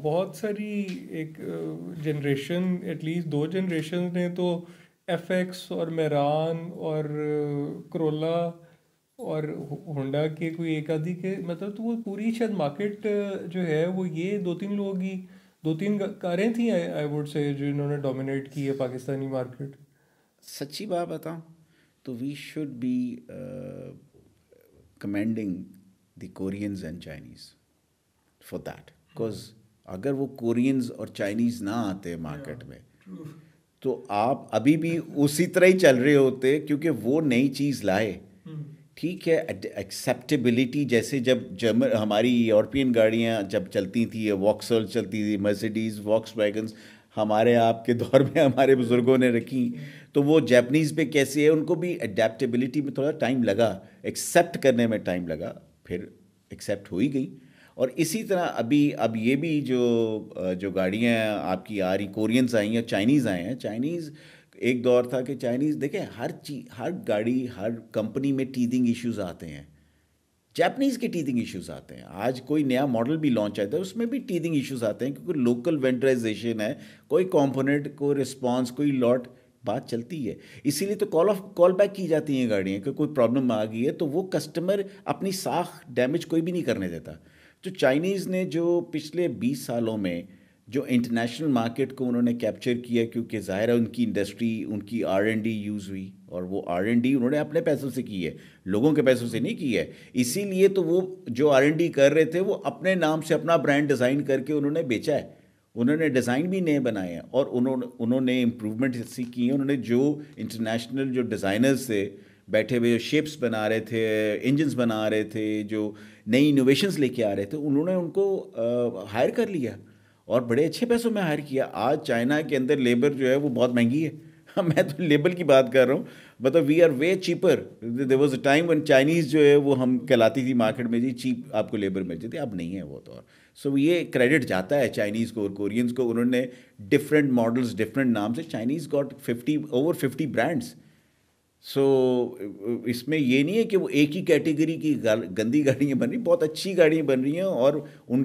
بہت ساری ایک جنریشن ایٹ لیسٹ 2 جنریشن نے تو ایف ایکس اور میران اور کرولا اور ہونڈا کے کوئی ایک آدھی کے مطلب، تو وہ پوری شاید مارکیٹ جو ہے وہ یہ 2-3 لوگ ہی 2-3 کاریں تھیں آئی ووڈ سے جنہوں نے ڈومینیٹ کی ہے پاکستانی مارکیٹ. سچی بات بتاؤں تو we should be commanding the Koreans and Chinese for that, because اگر وہ کورینز اور چائنیز نہ آتے مارکیٹ میں تو آپ ابھی بھی اسی طرح ہی چل رہے ہوتے، کیونکہ وہ نئی چیز لائے. ٹھیک ہے، ایکسیپٹیبلٹی جیسے جب ہماری یورپین گاڑیاں جب چلتی تھیں، واکسل چلتی تھی، مرسیڈیز، واکس ویگنز ہمارے آپ کے دور میں ہمارے بزرگوں نے رکھی، تو وہ جیپنیز پہ کیسے ہے، ان کو بھی اڈیپٹیبلٹی میں تھوڑا ٹائم لگا، ایکسیپٹ کرنے میں ٹائم لگا، پھر ایکسیپٹ ہو ہی گئی. اور اسی طرح اب یہ بھی جو گاڑیاں آپ کی آ رہی کورینز آئی ہیں، چائنیز آئے ہیں. چائنیز ایک دور تھا کہ چائنیز دیکھیں ہر گاڑی ہر کمپنی میں ٹیتھنگ ایشوز آتے ہیں. جیپنیز کے ٹیتھنگ ایشوز آتے ہیں. آج کوئی نیا ماڈل بھی لانچ آتا ہے اس میں بھی ٹیتھنگ ایشوز آتے ہیں، کیونکہ لوکل وینڈرائزیشن ہے، کوئی کمپوننٹ، کوئی رسپانس، کوئی لاٹ، بات چلتی ہے. اسی لیے تو کال بیک کی جاتی ہیں گاڑیاں کہ کوئی پرابلم آ گئی ہے، تو وہ کسٹمر اپنی ساکھ ڈیمیج کوئی بھی نہیں کرنے دیتا. تو چائنیز نے جو پچھلے 20 سالوں میں جو انٹرنیشنل مارکیٹ کو انہوں نے کیپچر کیا، کیونکہ ظاہر ہے ان کی انڈسٹری، ان کی R&D یوز ہوئی، اور وہ R&D انہوں نے اپنے پیسوں سے کی ہے، لوگوں کے پیسوں سے نہیں کی ہے. اسی لیے تو وہ جو R&D کر رہے تھے وہ اپنے نام سے اپنا برانڈ ڈیزائن کر کے انہوں نے بیچا ہے. انہوں نے ڈیزائن بھی نئے بنائے ہیں، اور انہوں نے امپروومنٹ ایسی کی ہیں. انہوں نے جو انٹرنیشنل جو ڈیزائنرز سے بیٹھے ہوئے جو شپس بنا رہے تھے، انجنز بنا رہے تھے، جو نئی انوویشنز لے کے آ رہے تھے، انہوں نے ان کو ہائر کر لیا، اور بڑے اچھے پیسوں میں ہائر کیا. آج چائنا کے اندر لیبر جو ہے وہ بہت مہنگی ہے. میں تو لیبر کی بات کر رہا ہوں، مطلب we are way cheaper. There was a time when Chinese جو ہے وہ ہم کہلاتی تھی مارکیٹ میں، جی چیپ آپ کو لیبر مل جاتی، اب نہیں ہے وہ دور. سو یہ کریڈٹ جاتا ہے چائنیز کو اور کورینز کو. انہوں نے ڈفرینٹ ماڈلز ڈفرینٹ نام سے، چائنیز گاٹ اوور 50 برانڈس. سو اس میں یہ نہیں ہے کہ وہ ایک ہی کیٹیگری کی گندی گاڑیاں بن رہی، بہت اچھی گاڑیاں بن رہی ہیں. اور ان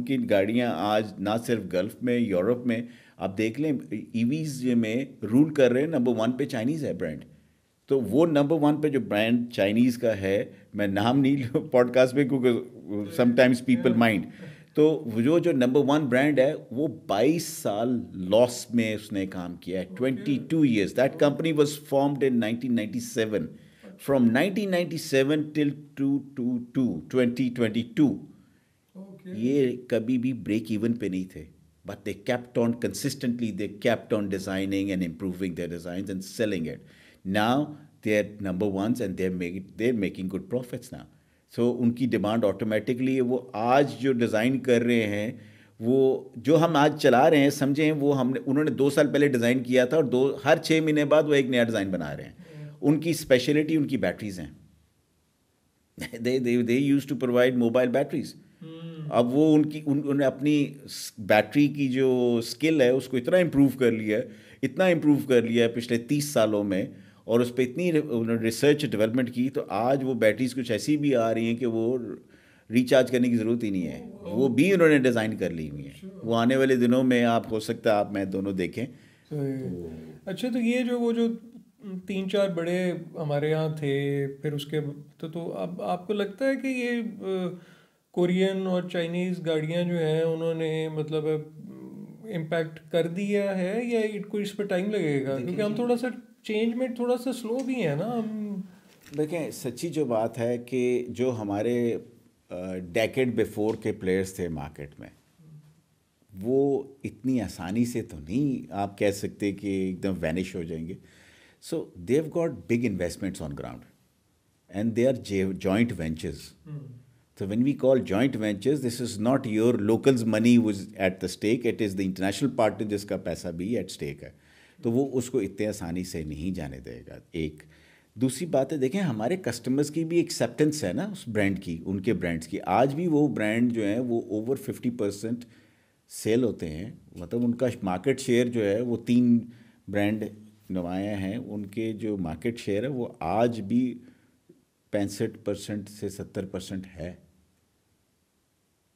کی گاڑیاں آج نہ صرف گلف میں، یورپ میں آپ دیکھ لیں ای ویز میں رول کر رہے ہیں. نمبر 1 پہ چائنیز ہے برانڈ. تو وہ نمبر 1 پہ جو برانڈ چائنیز کا ہے، میں نام نہیں پوڈ کاسٹ پہ کیونکہ سم ٹائمز پیپل مائنڈ، تو جو نمبر 1 برانڈ ہے وہ 22 سال لاس میں اس نے کام کیا ہے. 22 years. That company was formed in 1997. From 1997 till 2022 یہ کبھی بھی بریک ایون پہ نہیں تھے. But they kept on consistently, they kept on designing and improving their designs and selling it. Now they are number ones and they are making good profits now. So ان کی demand automatically, وہ آج جو design کر رہے ہیں، وہ جو ہم آج چلا رہے ہیں سمجھیں، وہ انہوں نے 2 سال پہلے ڈیزائن کیا تھا، اور ہر 6 مہینے بعد وہ ایک نیا ڈیزائن بنا رہے ہیں. ان کی اسپیشلٹی ان کی بیٹریز ہیں. they used to provide mobile batteries. اب وہ انہوں نے اپنی بیٹری کی جو اسکل ہے اس کو اتنا امپروو کر لیا ہے پچھلے 30 سالوں میں، اور اس پہ اتنی ریسرچ ڈیولپمنٹ کی، تو آج وہ بیٹریز کچھ ایسی بھی آ رہی ہیں کہ وہ ریچارج کرنے کی ضرورت ہی نہیں ہے. وہ بھی انہوں نے ڈیزائن کر لی ہوئی ہیں. وہ آنے والے دنوں میں آپ ہو سکتا ہے آپ میں دونوں دیکھیں. اچھا، تو یہ وہ جو 3-4 بڑے ہمارے یہاں تھے، پھر اس کے تو اب آپ کو لگتا ہے کہ یہ کورین اور چائنیز گاڑیاں جو ہیں انہوں نے مطلب امپیکٹ کر دیا ہے، یا کوئی اس پہ ٹائم لگے گا؟ کیونکہ ہم تھوڑا سا چینج میں تھوڑا سا سلو بھی ہیں نا ہم. دیکھیں سچی جو بات ہے کہ جو ہمارے ڈیکیڈ بیفور کے پلیئرس تھے مارکیٹ میں، وہ اتنی آسانی سے تو نہیں آپ کہہ سکتے کہ ایک دم وینش ہو جائیں گے. So they've got big investments on ground and they are joint ventures. So when we call joint ventures, this is not your locals money was at the stake, it is the international partner جس کا پیسہ بھی at stake ہے. تو وہ اس کو اتنے آسانی سے نہیں جانے دے گا. ایک دوسری بات ہے، دیکھیں ہمارے کسٹمرز کی بھی ایکسیپٹنس ہے نا اس برانڈ کی، ان کے برانڈس کی. آج بھی وہ برانڈ جو ہیں وہ اوور 50% سیل ہوتے ہیں. مطلب ان کا مارکیٹ شیئر جو ہے وہ 3 برانڈ نمایاں ہیں، ان کے جو مارکیٹ شیئر ہے وہ آج بھی 65% سے 70% ہے.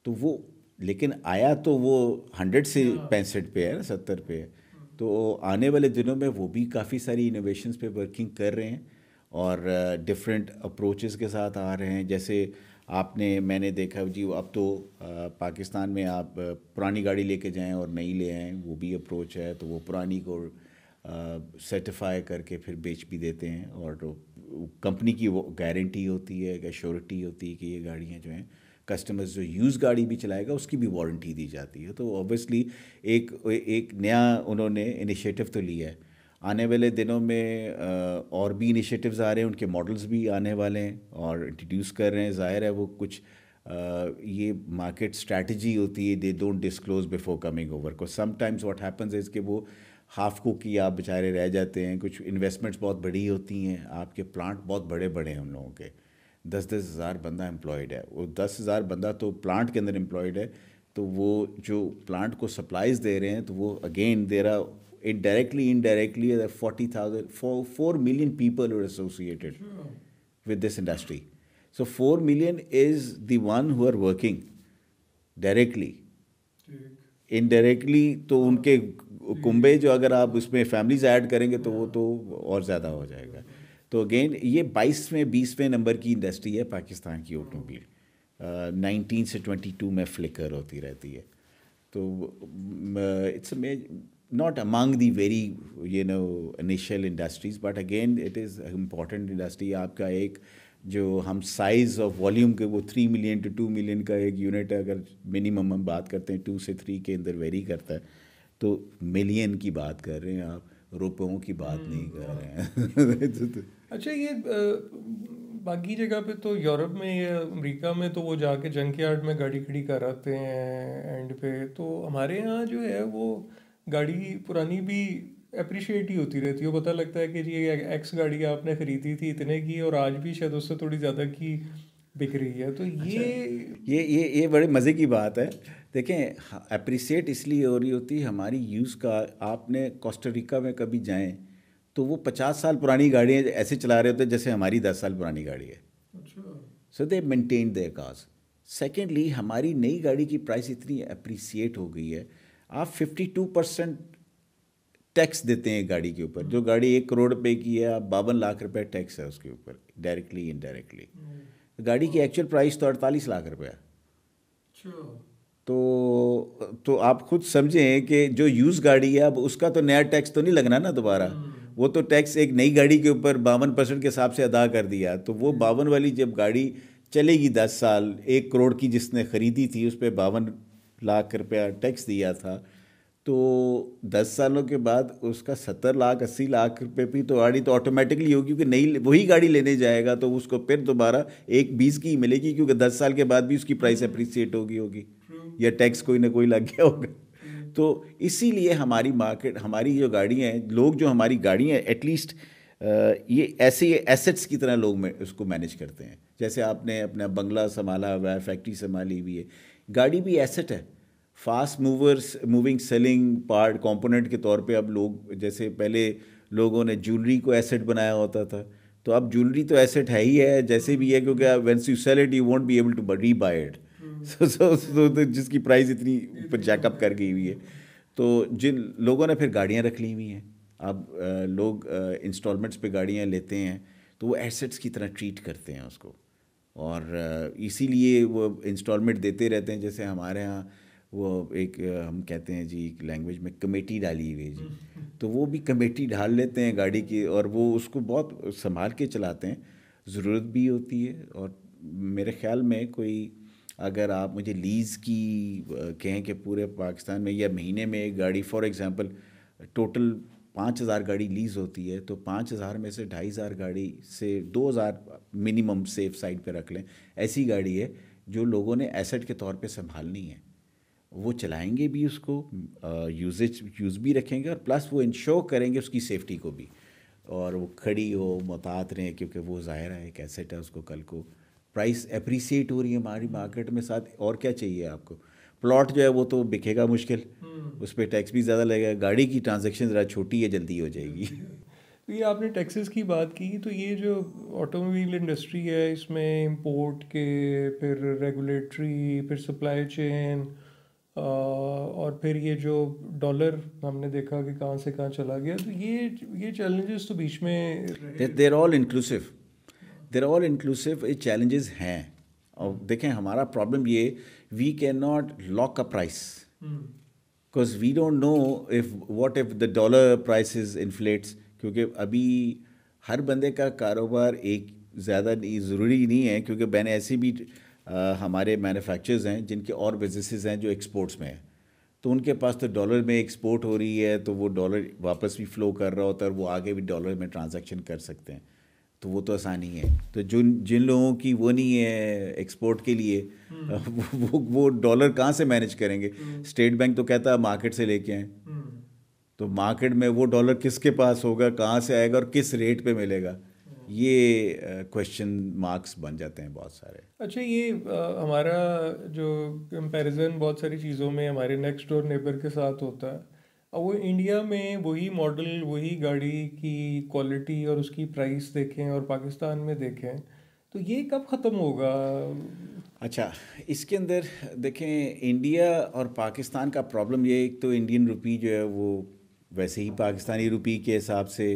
تو وہ لیکن آیا تو وہ 100 سے 65 پہ ہے، 70 پہ ہے. تو آنے والے دنوں میں وہ بھی کافی ساری انوویشنز پہ ورکنگ کر رہے ہیں اور ڈفرینٹ اپروچز کے ساتھ آ رہے ہیں. جیسے میں نے دیکھا جی اب تو پاکستان میں آپ پرانی گاڑی لے کے جائیں اور نئی لے آئیں، وہ بھی اپروچ ہے. تو وہ پرانی کو سرٹیفائی کر کے پھر بیچ بھی دیتے ہیں، اور کمپنی کی وہ گارنٹی ہوتی ہے، ایشورٹی ہوتی ہے کہ یہ گاڑیاں جو ہیں کسٹمرز جو یوز گاڑی بھی چلائے گا اس کی بھی وارنٹی دی جاتی ہے. تو اوبیسلی ایک نیا انہوں نے انیشیٹو تو لیا ہے. آنے والے دنوں میں اور بھی انیشیٹوز آ رہے ہیں، ان کے ماڈلز بھی آنے والے ہیں اور انٹروڈیوس کر رہے ہیں. ظاہر ہے وہ کچھ یہ مارکیٹ اسٹریٹجی ہوتی ہے، they don't disclose before coming over. کو sometimes what happens is کہ وہ ہاف کوک کی آپ بیچارے رہ جاتے ہیں. کچھ انویسٹمنٹس بہت بڑی ہوتی ہیں، آپ کے پلانٹ بہت بڑے بڑے ہیں ان لوگوں کے، 10,000 بندہ امپلائڈ ہے. وہ 10,000 بندہ تو پلانٹ کے اندر امپلائڈ ہے. تو وہ جو پلانٹ کو سپلائز دے رہے ہیں تو وہ اگین دے رہا indirectly 40,000 4 million people are associated with this industry. So 4 million is the one who are working directly. indirectly تو ان کے کنبے جو اگر آپ اس میں فیملیز ایڈ کریں گے تو وہ تو اور زیادہ ہو جائے گا. تو اگین یہ 20ویں نمبر کی انڈسٹری ہے پاکستان کی آٹو موبائل. 19 سے 22 میں فلکر ہوتی رہتی ہے. تو it's not among the very initial industries, but again it is an important industry. آپ کا ایک جو ہم سائز آف والیوم کے وہ 3 ملین to 2 ملین کا ایک یونٹ ہے، اگر منیمم ہم بات کرتے ہیں 2 سے 3 کے اندر ویری کرتا ہے، تو ملین کی بات کر رہے ہیں آپ، روپوں کی بات نہیں کر رہے ہیں. اچھا یہ باقی جگہ پہ تو یورپ میں یا امریکہ میں تو وہ جا کے جنک یارڈ میں گاڑی کھڑی کر آتے ہیں اینڈ پہ. تو ہمارے یہاں جو ہے وہ گاڑی پرانی بھی اپریشیٹ ہی ہوتی رہتی ہے. پتہ لگتا ہے کہ جی ایکس گاڑی آپ نے خریدی تھی اتنے کی اور آج بھی شاید اس سے تھوڑی زیادہ کی بک رہی ہے. تو یہ بڑے مزے کی بات ہے. دیکھیں اپریسیٹ اس لیے ہو رہی ہوتی ہے ہماری یوز کا. آپ نے کوسٹاریکا میں کبھی جائیں تو وہ 50 سال پرانی گاڑیاں ایسے چلا رہے ہوتے ہیں جیسے ہماری 10 سال پرانی گاڑی ہے. So they maintain their cars. Secondly ہماری نئی گاڑی کی پرائس اتنی اپریسیٹ ہو گئی ہے، آپ 52% ٹیکس دیتے ہیں گاڑی کے اوپر. جو گاڑی 1 کروڑ روپے کی ہے، آپ 52 لاکھ روپے ٹیکس ہے اس کے اوپر، ڈائریکٹلی انڈائریکٹلی. گاڑی کی ایکچوئل پرائس تو 48 لاکھ روپے ہے. تو آپ خود سمجھیں کہ جو یوز گاڑی ہے اب اس کا تو نیا ٹیکس تو نہیں لگنا نا دوبارہ. وہ تو ٹیکس ایک نئی گاڑی کے اوپر 52% کے حساب سے ادا کر دیا. تو وہ 52 والی جب گاڑی چلے گی 10 سال، 1 کروڑ کی جس نے خریدی تھی اس پہ 52 لاکھ روپیہ ٹیکس دیا تھا، تو 10 سالوں کے بعد اس کا 70 لاکھ 80 لاکھ روپے بھی تو گاڑی تو آٹومیٹکلی ہوگی، کیونکہ نئی وہی گاڑی لینے جائے گا تو اس کو پھر دوبارہ 20 کی ہی ملے گی، کیونکہ 10 سال کے بعد بھی اس کی پرائس اپریسیٹ ہوگی یا ٹیکس کوئی نہ کوئی لگ گیا ہوگا. تو اسی لیے ہماری مارکیٹ، ہماری جو گاڑیاں ہیں، لوگ جو ہماری گاڑیاں ایٹ لیسٹ یہ ایسے ایسیٹس کی طرح لوگ اس کو مینیج کرتے ہیں. جیسے آپ نے اپنا بنگلہ سنبھالا ہوا ہے، فیکٹری سنبھالی ہوئی ہے، گاڑی بھی ایسٹ ہے. Fast moving selling part component کے طور پہ اب لوگ، جیسے پہلے لوگوں نے جولری کو ایسٹ بنایا ہوتا تھا، تو اب جولری تو ایسٹ ہے ہی ہے جیسے بھی ہے، کیونکہ once you sell it you won't be able to rebuy it, جس کی پرائز اتنی اوپر جیک اپ کر گئی ہوئی ہے. تو جن لوگوں نے پھر گاڑیاں رکھ لی ہوئی ہیں، اب لوگ انسٹالمنٹس پہ گاڑیاں لیتے ہیں تو وہ ایسٹس کی طرح ٹریٹ کرتے ہیں اس کو، اور اسی لیے وہ انسٹالمنٹ دیتے رہتے ہیں. جیسے ہمارے ہاں وہ ایک ہم کہتے ہیں جی لینگویج میں کمیٹی ڈالی ہوئی ہے جی، تو وہ بھی کمیٹی ڈال لیتے ہیں گاڑی کی، اور وہ اس کو بہت سنبھال کے چلاتے ہیں. ضرورت بھی ہوتی ہے. اور میرے خیال میں کوئی اگر آپ مجھے لیز کی کہیں کہ پورے پاکستان میں یا مہینے میں ایک گاڑی، فار ایگزامپل ٹوٹل 5,000 گاڑی لیز ہوتی ہے، تو 5,000 میں سے 2,500 گاڑی سے 2,000 منیمم سیف سائڈ پہ رکھ لیں، ایسی گاڑی ہے جو لوگوں نے ایسٹ کے طور پہ سنبھالنی ہے. وہ چلائیں گے بھی، اس کو یوز بھی رکھیں گے، اور پلس وہ انشور کریں گے اس کی سیفٹی کو بھی، اور وہ کھڑی ہو محتاط رہیں، کیونکہ وہ ظاہر ہے ایک ایسٹ ہے. اس کو کل کو پرائس اپریسیٹ ہو رہی ہے ہماری مارکیٹ میں، ساتھ اور کیا چاہیے آپ کو. پلاٹ جو ہے وہ تو بکے گا مشکل، اس پہ ٹیکس بھی زیادہ لگے گا. گاڑی کی ٹرانزیکشن ذرا چھوٹی ہے، جلدی ہو جائے گی. تو یہ آپ نے ٹیکسز کی بات کی، تو یہ جو آٹو موبائل انڈسٹری ہے اس میں امپورٹ کے، پھر ریگولیٹری، پھر سپلائی چین اور پھر یہ جو ڈالر ہم نے دیکھا کہ کہاں سے کہاں چلا گیا. تو یہ چیلنجز تو بیچ میں دیر آل انکلوسیو یہ چیلنجز ہیں. اور دیکھیں ہمارا پرابلم یہ we can not lock a price because we don't know what if the dollar prices inflates. کیونکہ ابھی ہر بندے کا کاروبار ایک زیادہ ضروری نہیں ہے, کیونکہ میں نے ایسی بھی ہمارے مینوفیکچرز ہیں جن کے اور بزنسز ہیں جو ایکسپورٹس میں ہیں, تو ان کے پاس تو ڈالر میں ایکسپورٹ ہو رہی ہے, تو وہ ڈالر واپس بھی فلو کر رہا ہوتا ہے اور وہ آگے بھی ڈالر میں ٹرانزیکشن کر سکتے ہیں. تو وہ تو آسانی ہے. تو جن لوگوں کی وہ نہیں ہے ایکسپورٹ کے لیے, وہ ڈالر کہاں سے مینیج کریں گے؟ اسٹیٹ بینک تو کہتا ہے مارکیٹ سے لے کے آئیں. تو مارکیٹ میں وہ ڈالر کس کے پاس ہوگا, کہاں سے آئے گا اور کس ریٹ پہ ملے گا؟ یہ کویشچن مارکس بن جاتے ہیں بہت سارے. اچھا, یہ ہمارا جو کمپیریزن بہت ساری چیزوں میں ہمارے نیکسٹ ڈور نیبر کے ساتھ ہوتا ہے, اور وہ انڈیا میں وہی ماڈل, وہی گاڑی کی کوالٹی اور اس کی پرائس دیکھیں اور پاکستان میں دیکھیں, تو یہ کب ختم ہوگا؟ اچھا, اس کے اندر دیکھیں انڈیا اور پاکستان کا پرابلم یہ, ایک تو انڈین روپی جو ہے وہ ویسے ہی پاکستانی روپی کے حساب سے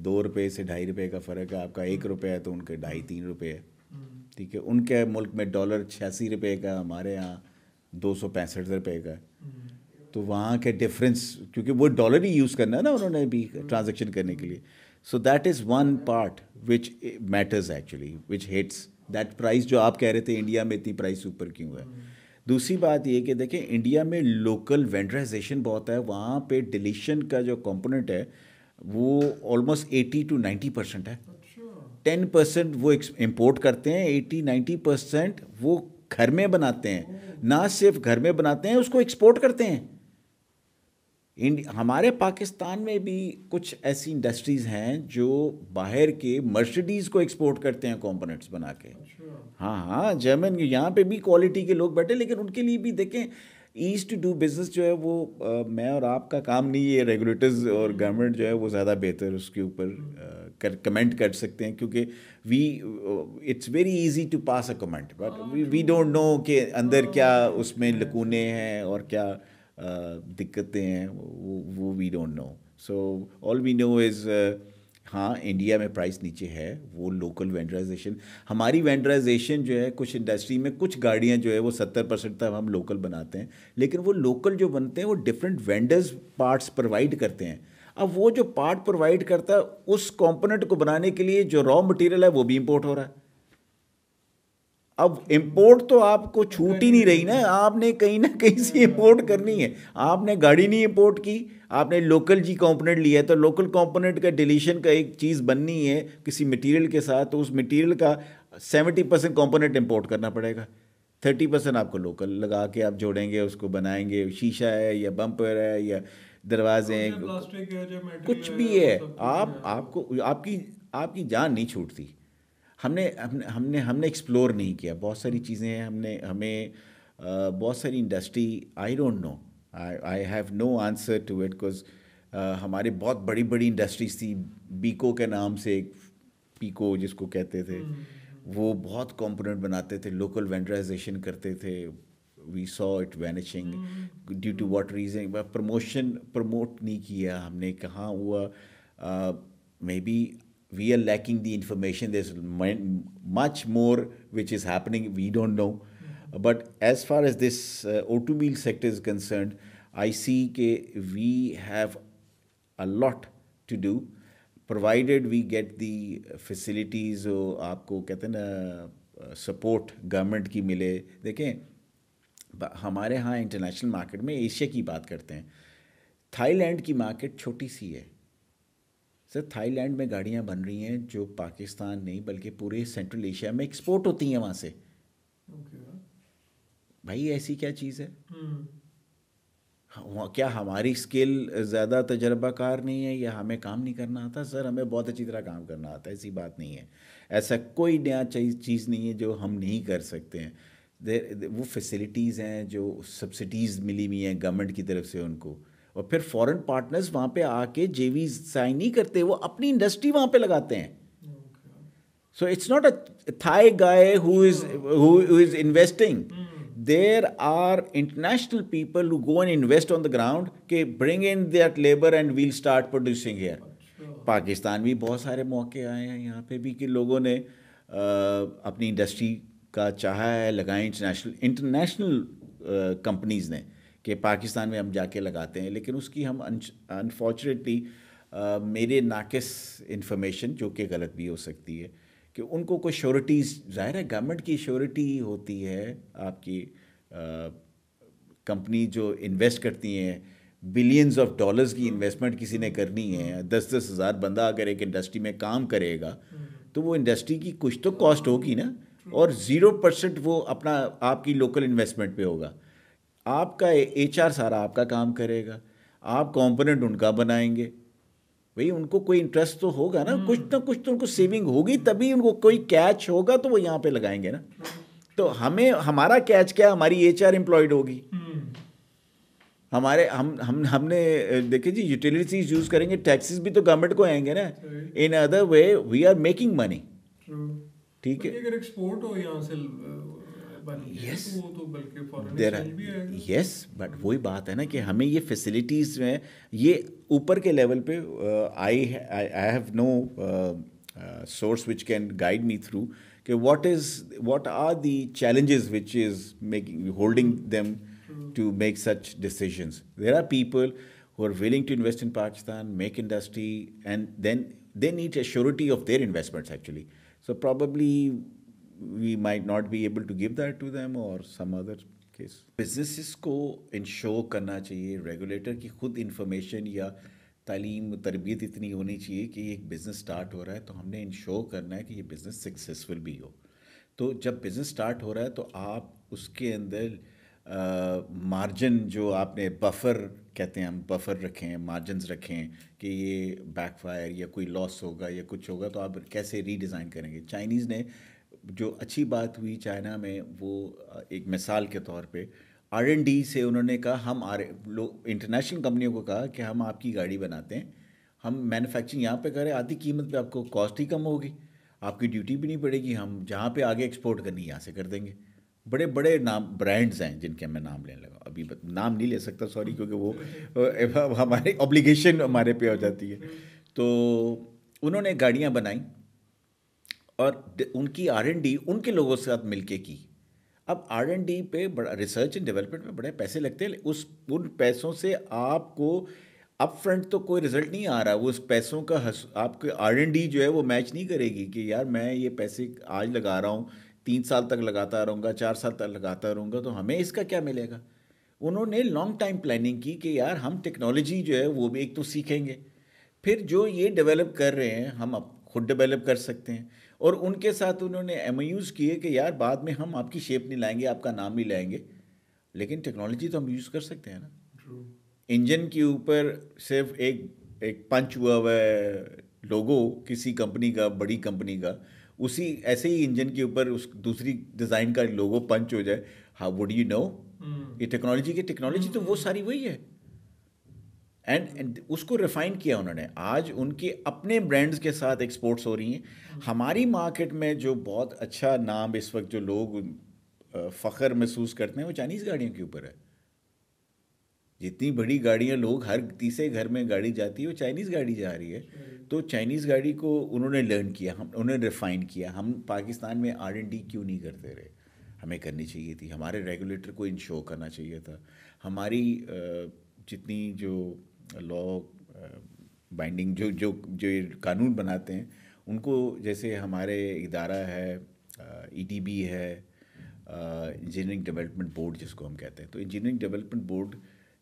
2 روپے سے 2.5 روپے کا فرق ہے. آپ کا 1 روپے ہے تو ان کے 2.5-3 روپے ہے. ٹھیک ہے, ان کے ملک میں ڈالر 86 روپے کا, ہمارے یہاں 265 روپے کا. تو وہاں کے ڈفرینس, کیونکہ وہ ڈالر ہی یوز کرنا ہے نا انہوں نے بھی ٹرانزیکشن کرنے کے لیے. So that is one part which matters actually, which hits that price. جو آپ کہہ رہے تھے انڈیا میں اتنی پرائز اوپر کیوں ہے. دوسری بات یہ کہ دیکھیں انڈیا میں لوکل وینڈرائزیشن بہت ہے. وہاں پہ ڈیلیشن کا جو کمپوننٹ ہے وہ آلموسٹ 80-90% ہے. 10% وہ امپورٹ کرتے ہیں, 80-90% وہ گھر میں بناتے ہیں. نہ صرف گھر میں بناتے ہیں, اس کو ایکسپورٹ کرتے ہیں. ہمارے پاکستان میں بھی کچھ ایسی انڈسٹریز ہیں جو باہر کے مرسڈیز کو ایکسپورٹ کرتے ہیں کمپوننٹس بنا کے. ہاں جرمن, یہاں پہ بھی کوالٹی کے لوگ بیٹھے, لیکن ان کے لیے بھی دیکھیں ایزی ٹو ڈو بزنس جو ہے وہ میں اور آپ کا کام نہیں ہے. ریگولیٹرز اور گورنمنٹ جو ہے وہ زیادہ بہتر اس کے اوپر کمنٹ کر سکتے ہیں, کیونکہ it's very easy to pass a comment, but we don't know کہ اندر کیا اس میں لکونے ہیں اور کیا دقتیں ہیں, وہ وی ڈونٹ نو. سو آل وی نو از ہاں انڈیا میں پرائس نیچے ہے, وہ لوکل وینڈرائزیشن. ہماری وینڈرائزیشن جو ہے کچھ انڈسٹری میں کچھ گاڑیاں جو ہے وہ 70% تک ہم لوکل بناتے ہیں, لیکن وہ لوکل جو بنتے ہیں وہ ڈفرینٹ وینڈرز پارٹس پرووائڈ کرتے ہیں. اب وہ جو پارٹ پرووائڈ کرتا ہے اس کمپوننٹ کو بنانے کے لیے جو را مٹیریل ہے وہ بھی امپورٹ ہو رہا ہے. اب امپورٹ تو آپ کو چھوٹ ہی نہیں رہی نا, آپ نے کہیں نہ کہیں سے امپورٹ کرنی ہے. آپ نے گاڑی نہیں امپورٹ کی, آپ نے لوکل کمپوننٹ لیا ہے, تو لوکل کمپوننٹ کا ڈیلیشن کا ایک چیز بننی ہے کسی مٹیریل کے ساتھ, تو اس مٹیریل کا 70% کمپوننٹ امپورٹ کرنا پڑے گا. 30% آپ کو لوکل لگا کے آپ جوڑیں گے, اس کو بنائیں گے. شیشہ ہے یا بمپر ہے یا دروازے, کچھ بھی ہے, آپ کو آپ کی جان نہیں چھوٹتی. ہم نے ایکسپلور نہیں کیا بہت ساری چیزیں ہیں. ہمیں بہت ساری industry, I don't know, I have no answer to it, because ہمارے بہت بڑی بڑی انڈسٹریز تھی. بیکو کے نام سے, ایک پیکو جس کو کہتے تھے, وہ بہت کمپوننٹ بناتے تھے, لوکل وینڈرائزیشن کرتے تھے. We saw it vanishing due to what reason. Promote نہیں کیا ہم نے, کہاں ہوا. May be we are lacking the information. There's much more which is happening, we don't know. But as far as this automobile sector is concerned, I see that we have a lot to do, provided we get the facilities. آپ کو کہتے ہیں نا support government کی ملے. دیکھیں ہمارے ہاں انٹرنیشنل مارکیٹ میں, ایشیا کی بات کرتے ہیں, تھائی لینڈ کی مارکیٹ چھوٹی سی ہے. سر تھائی لینڈ میں گاڑیاں بن رہی ہیں جو پاکستان نہیں بلکہ پورے سینٹرل ایشیا میں ایکسپورٹ ہوتی ہیں وہاں سے. بھائی ایسی کیا چیز ہے؟ کیا ہماری اسکل زیادہ تجربہ کار نہیں ہے یا ہمیں کام نہیں کرنا آتا؟ سر ہمیں بہت اچھی طرح کام کرنا آتا ہے, ایسی بات نہیں ہے. ایسا کوئی نیا چیز نہیں ہے جو ہم نہیں کر سکتے ہیں. وہ فیسلٹیز ہیں جو سبسڈیز ملی ہوئی ہیں گورنمنٹ کی طرف سے ان کو, اور پھر فورن پارٹنرز وہاں پہ آ کے جے وی سائن نہیں کرتے, وہ اپنی انڈسٹری وہاں پہ لگاتے ہیں. So it's not a Thai guy who is investing. there are international people who go and invest on the ground کہ bring in that labor and we'll start producing here. Pakistan بھی بہت سارے موقع آئے ہیں یہاں پہ بھی کہ لوگوں نے اپنی انڈسٹری کا چاہا ہے لگائیں انٹرنیشنل کمپنیز نے کہ پاکستان میں ہم جا کے لگاتے ہیں, لیکن اس کی ہم انفارچونیٹلی میرے ناقص انفارمیشن جو کہ غلط بھی ہو سکتی ہے کہ ان کو کوئی شیورٹیز, ظاہر ہے گورنمنٹ کی شیورٹی ہوتی ہے, آپ کی کمپنی جو انویسٹ کرتی ہیں بلینز آف ڈالرز کی انویسٹمنٹ کسی نے کرنی ہے, 10-10 ہزار بندہ اگر ایک انڈسٹری میں کام کرے گا تو وہ انڈسٹری کی کچھ تو کاسٹ ہوگی نا, اور 0% وہ اپنا آپ کی لوکل انویسٹمنٹ پہ ہوگا. آپ کا HR سارا آپ کا کام کرے گا, آپ کمپوننٹ ان کا بنائیں گے, بھئی ان کو کوئی انٹرسٹ تو ہوگا نا, کچھ نہ کچھ تو ان کو سیونگ ہوگی, تبھی ان کو کوئی کیچ ہوگا تو وہ یہاں پہ لگائیں گے نا. تو ہمارا کیچ کیا, ہماری HR امپلائڈ ہوگی, ہم نے دیکھیں جی یوٹیلیٹیز یوز کریں گے, ٹیکسز بھی تو گورنمنٹ کو آئیں گے نا. In other way we are making money. ٹھیک ہے, اگر ایکسپورٹ ہو یہاں سے یس, بٹ وہی بات ہے نا کہ ہمیں یہ فیسلٹیز میں یہ اوپر کے لیول پہ I have no source which can guide me through کہ what are the challenges which is making holding them to make such decisions. There are people who are willing to invest in Pakistan, make industry, and then they need a surety of their investments actually. So probably we might not be able to give that to them or some other case. Businesses کو ensure کرنا چاہیے, regulator کی خود information یا تعلیم تربیت اتنی ہونی چاہیے کہ ایک بزنس اسٹارٹ ہو رہا ہے تو ہم نے انشور کرنا ہے کہ یہ بزنس سکسیزفل بھی ہو. تو جب بزنس اسٹارٹ ہو رہا ہے تو آپ اس کے اندر مارجن جو آپ نے بفر کہتے ہیں, ہم بفر رکھیں, مارجنز رکھیں کہ یہ بیک فائر یا کوئی لاس ہوگا یا کچھ ہوگا تو آپ کیسے ری ڈیزائن کریں گے. چائنیز نے جو اچھی بات ہوئی چائنا میں, وہ ایک مثال کے طور پہ R&D سے انہوں نے کہا, ہم انٹرنیشنل کمپنیوں کو کہا کہ ہم آپ کی گاڑی بناتے ہیں, ہم مینوفیکچرنگ یہاں پہ کریں, آدھی قیمت پہ آپ کو کاسٹ ہی کم ہوگی, آپ کی ڈیوٹی بھی نہیں پڑے گی, ہم جہاں پہ آگے ایکسپورٹ کرنی یہاں سے کر دیں گے. بڑے بڑے نام برانڈز ہیں جن کے میں نام لینے لگا, ابھی نام نہیں لے سکتا سوری, کیونکہ وہ ہماری اوبلیگیشن ہمارے پہ ہو جاتی ہے. تو انہوں نے گاڑیاں بنائیں اور ان کی R&D ان کے لوگوں سے ساتھ مل کے کی. اب R&D پہ بڑا ریسرچ اینڈ ڈیولپمنٹ میں بڑے پیسے لگتے ہیں, ان پیسوں سے آپ کو اپ فرنٹ تو کوئی رزلٹ نہیں آ رہا, وہ اس پیسوں کا آپ کے R&D جو ہے وہ میچ نہیں کرے گی کہ یار میں یہ پیسے آج لگا رہا ہوں, 3 سال تک لگاتا رہوں گا, 4 سال تک لگاتا رہوں گا, تو ہمیں اس کا کیا ملے گا. انہوں نے لانگ ٹائم پلاننگ کی کہ یار ہم ٹیکنالوجی جو ہے وہ بھی ایک تو سیکھیں گے, پھر جو یہ ڈیولپ کر رہے ہیں ہم اب خود ڈیولپ کر سکتے ہیں, اور ان کے ساتھ انہوں نے MOUs کیے کہ یار بعد میں ہم آپ کی شیپ نہیں لائیں گے, آپ کا نام نہیں لائیں گے, لیکن ٹیکنالوجی تو ہم یوز کر سکتے ہیں نا. انجن کے اوپر صرف ایک پنچ ہوا ہوا ہے لوگو کسی کمپنی کا, بڑی کمپنی کا, اسی ایسے ہی انجن کے اوپر اس دوسری ڈیزائن کا لوگو پنچ ہو جائے, ہاؤ وڈ یو نو. یہ ٹیکنالوجی تو وہ ساری وہی ہے, اینڈ اس کو ریفائن کیا انہوں نے. آج ان کے اپنے برانڈز کے ساتھ ایکسپورٹس ہو رہی ہیں. ہماری مارکیٹ میں جو بہت اچھا نام اس وقت جو لوگ فخر محسوس کرتے ہیں وہ چائنیز گاڑیوں کے اوپر ہے. جتنی بڑی گاڑیاں لوگ ہر تیسرے گھر میں گاڑی جاتی ہے وہ چائنیز گاڑی جا رہی ہے. تو چائنیز گاڑی کو انہوں نے لرن کیا, انہوں نے ریفائن کیا. ہم پاکستان میں R&D کیوں نہیں کرتے رہے, ہمیں کرنی چاہیے تھی. ہمارے ریگولیٹر کو انشور کرنا چاہیے تھا. ہماری جتنی جو لا بائنڈنگ جو قانون بناتے ہیں ان کو, جیسے ہمارے ادارہ ہے EDB ہے, انجینئرنگ ڈیولپمنٹ بورڈ جس کو ہم کہتے ہیں, تو انجینئرنگ ڈیولپمنٹ بورڈ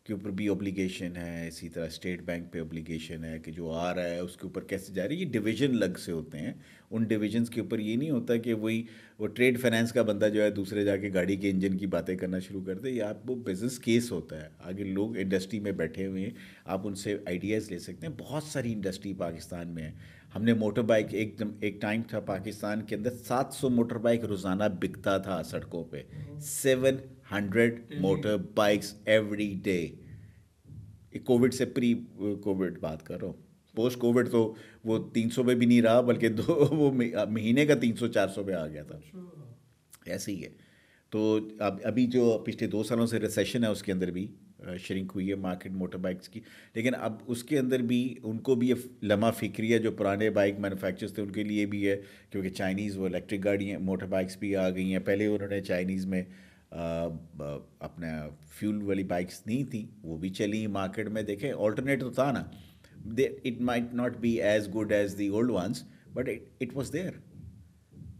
کے اوپر بھی اوبلیگیشن ہے. اسی طرح اسٹیٹ بینک پہ اوبلیگیشن ہے کہ جو آ رہا ہے اس کے اوپر کیسے جا رہی ہے. یہ ڈویژن الگ سے ہوتے ہیں, ان ڈویژنس کے اوپر یہ نہیں ہوتا کہ وہ ٹریڈ فائنانس کا بندہ جو ہے دوسرے جا کے گاڑی کے انجن کی باتیں کرنا شروع کر دے. یہ آپ وہ بزنس کیس ہوتا ہے, آگے لوگ انڈسٹری میں بیٹھے ہوئے ہیں, آپ ان سے آئیڈیاز لے سکتے ہیں. بہت ساری انڈسٹری پاکستان میں ہے. ہم نے موٹر بائک ایک ٹائم تھا پاکستان کے اندر 700 موٹر بائک روزانہ بکتا تھا سڑکوں پہ, 700 motor bikes every day. Covid سے پری کووڈ بات کر رہا ہوں, پوسٹ کووڈ تو وہ 300 پہ بھی نہیں رہا, بلکہ وہ مہینے کا 300-400 پہ آ گیا تھا. ایسے ہی ہے. تو ابھی جو پچھلے 2 سالوں سے ریسیشن ہے اس کے اندر بھی شرنک ہوئی ہے مارکیٹ موٹر بائکس کی، لیکن اب اس کے اندر بھی ان کو بھی یہ لمحہ فکری ہے جو پرانے بائک مینوفیکچرز تھے ان کے لیے بھی ہے، کیونکہ چائنیز وہ الیکٹرک گاڑیاں موٹر بائکس بھی آ گئی ہیں. پہلے انہوں نے چائنیز میں اپنا فیول والی بائکس نہیں تھیں، وہ بھی چلی مارکیٹ میں. دیکھیں آلٹرنیٹ تو تھا نا، it might not be as good as the old ones but it was there.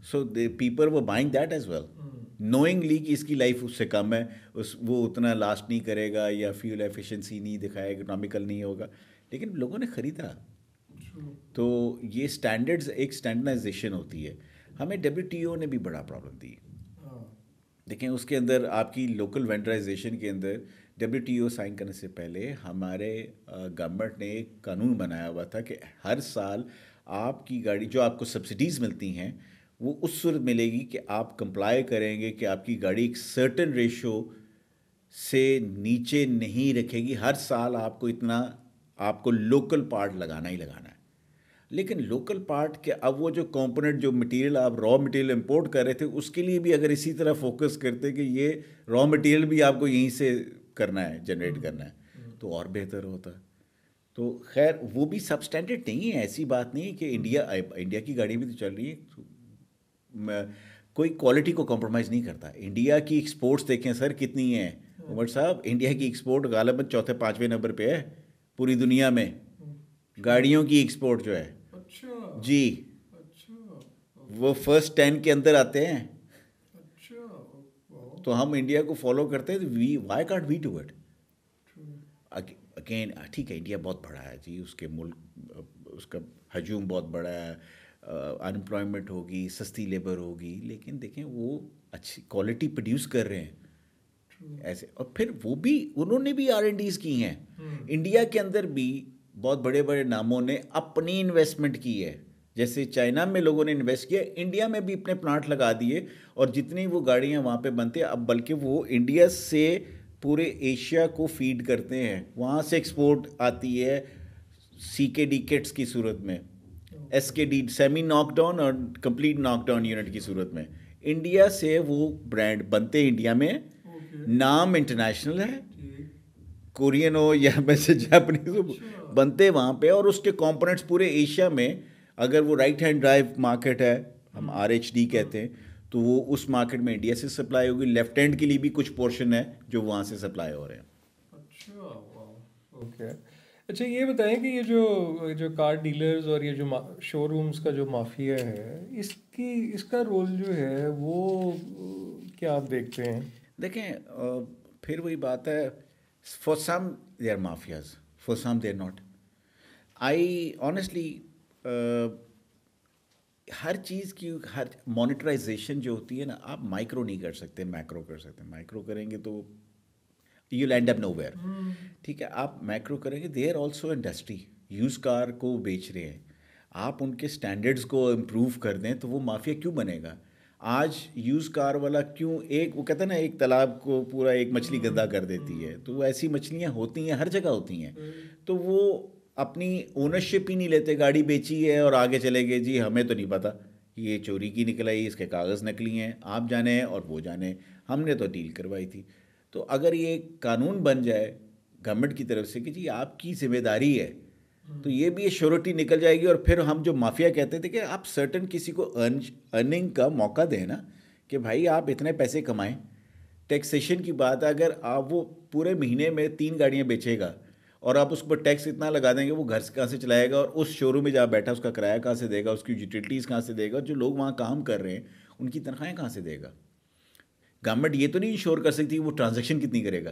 So the people وہ buying that as well knowingly کہ اس کی لائف اس سے کم ہے، وہ اتنا لاسٹ نہیں کرے گا یا فیول ایفیشنسی نہیں دکھائے، اکنامیکل نہیں ہوگا، لیکن لوگوں نے خریدا. تو یہ اسٹینڈرڈز ایک اسٹینڈرڈائزیشن ہوتی ہے. ہمیں WTO نے بھی بڑا پرابلم دی. دیکھیں اس کے اندر آپ کی لوکل وینڈرائزیشن کے اندر WTO سائن کرنے سے پہلے ہمارے گورنمنٹ نے ایک قانون بنایا ہوا تھا کہ ہر سال آپ کی گاڑی جو آپ کو سبسڈیز ملتی ہیں وہ اس صورت ملے گی کہ آپ کمپلائی کریں گے کہ آپ کی گاڑی ایک سرٹن ریشو سے نیچے نہیں رکھے گی. ہر سال آپ کو اتنا آپ کو لوکل پارٹ لگانا ہی لگانا ہے. لیکن لوکل پارٹ کے اب وہ جو کمپوننٹ جو مٹیریل آپ را مٹیریل امپورٹ کر رہے تھے اس کے لیے بھی اگر اسی طرح فوکس کرتے کہ یہ را مٹیریل بھی آپ کو یہیں سے کرنا ہے، جنریٹ کرنا ہے، تو اور بہتر ہوتا. تو خیر وہ بھی سب اسٹینڈرڈ نہیں ہے، ایسی بات نہیں کہ انڈیا کی گاڑی بھی تو چل رہی ہے، کوئی کوالٹی کو کمپرومائز نہیں کرتا. انڈیا کی ایکسپورٹس دیکھیں سر کتنی ہیں عمر صاحب، انڈیا کی ایکسپورٹ غالباً 4-5 نمبر پہ ہے پوری دنیا میں گاڑیوں کی ایکسپورٹ جو ہے. جی وہ فرسٹ 10 کے اندر آتے ہیں. تو ہم انڈیا کو فالو کرتے ہیں، why can't we do it again. ٹھیک ہے انڈیا بہت بڑا ہے جی، اس کے ملک اس کا ہجوم بہت بڑا ہے، انمپلائمنٹ ہوگی، سستی لیبر ہوگی، لیکن دیکھیں وہ اچھی کوالٹی پروڈیوس کر رہے ہیں ایسے. اور پھر وہ بھی انہوں نے بھی R&Ds کی ہیں. انڈیا کے اندر بھی بہت بڑے بڑے ناموں نے اپنی انویسٹمنٹ کی ہے. جیسے چائنا میں لوگوں نے انویسٹ کیا، انڈیا میں بھی اپنے پلانٹ لگا دیے، اور جتنی وہ گاڑیاں وہاں پہ بنتے ہیں اب بلکہ وہ انڈیا سے پورے ایشیا کو فیڈ کرتے ہیں. وہاں سے ایکسپورٹ آتی ہے CKD کٹس کی صورت میں، SKD سیمی ناک ڈاؤن اور کمپلیٹ ناک ڈاؤن یونٹ کی صورت میں. انڈیا سے وہ برانڈ بنتے ہیں انڈیا میں، نام انٹرنیشنل ہے، کورین ہو یا ویسے جاپنیز ہو، بنتے وہاں پہ. اور اس کے کمپوننٹس پورے ایشیا میں اگر وہ رائٹ ہینڈ ڈرائیو مارکیٹ ہے، ہم RHD کہتے ہیں، تو وہ اس مارکیٹ میں انڈیا سے سپلائی ہوگی. لیفٹ ہینڈ کے لیے بھی کچھ پورشن ہے جو وہاں سے سپلائی ہو رہے ہیں. اوکے. اچھا یہ بتائیں کہ یہ جو کار ڈیلرز اور یہ جو شو رومز کا جو مافیا ہے، اس کا رول جو ہے وہ کیا آپ دیکھتے ہیں؟ دیکھیں پھر وہی بات ہے، for some they are mafias, for some they are not. I honestly ہر چیز کی ہر مانیٹرائزیشن جو ہوتی ہے نا، آپ مائکرو نہیں کر سکتے، میکرو کر سکتے. مائکرو کریں گے تو you land up nowhere. ٹھیک ہے آپ میکرو کریں گے، they are also industry, used car کو بیچ رہے ہیں، آپ ان کے اسٹینڈرڈس کو امپروو کر دیں تو وہ مافیا کیوں بنے گا؟ آج یوز کار والا کیوں، ایک وہ کہتا ہے نا ایک تالاب کو پورا ایک مچھلی گندا کر دیتی ہے، تو وہ ایسی مچھلیاں ہوتی ہیں ہر جگہ ہوتی ہیں. تو وہ اپنی اونرشپ ہی نہیں لیتے، گاڑی بیچی ہے اور آگے چلے گئے جی ہمیں تو نہیں پتہ یہ چوری کی نکل آئی، اس کے کاغذ نکلی ہیں، آپ جانے اور وہ جانے، ہم نے تو ڈیل کروائی تھی. تو اگر یہ قانون بن جائے گورنمنٹ کی طرف سے کہ جی آپ کی ذمہ داری ہے، تو یہ بھی شیورٹی نکل جائے گی. اور پھر ہم جو مافیا کہتے تھے کہ آپ سرٹن کسی کو ارننگ کا موقع دیں نا، کہ بھائی آپ اتنے پیسے کمائیں. ٹیکسیشن کی بات ہے، اگر آپ وہ پورے مہینے میں 3 گاڑیاں بیچے گا اور آپ اس پر ٹیکس اتنا لگا دیں گے، وہ گھر سے کہاں سے چلائے گا، اور اس شو روم میں جہاں بیٹھا اس کا کرایہ کہاں سے دے گا، اس کی یوٹیلیٹیز کہاں سے دے گا، جو لوگ وہاں کام کر رہے ہیں ان کی تنخواہیں کہاں سے دے گا. گورنمنٹ یہ تو نہیں انشور کر سکتی وہ ٹرانزیکشن کتنی کرے گا.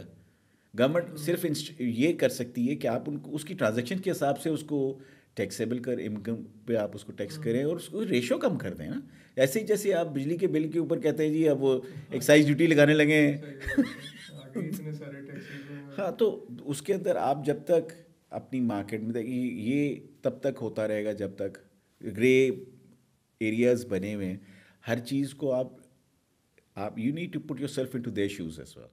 گورنمنٹ صرف یہ کر سکتی ہے کہ آپ ان کو اس کی ٹرانزیکشن کے حساب سے اس کو ٹیکسیبل کر انکم پہ آپ اس کو ٹیکس کریں اور اس کو ریشو کم کر دیں نا. ایسے ہی جیسے آپ بجلی کے بل کے اوپر کہتے ہیں جی اب وہ ایکسائز ڈیوٹی لگانے لگے ہیں. ہاں تو اس کے اندر آپ جب تک اپنی مارکیٹ میں یہ تب تک ہوتا رہے گا جب تک گرے ایریاز بنے ہوئے ہیں. ہر چیز کو آپ you need to put yourself into their shoes as well.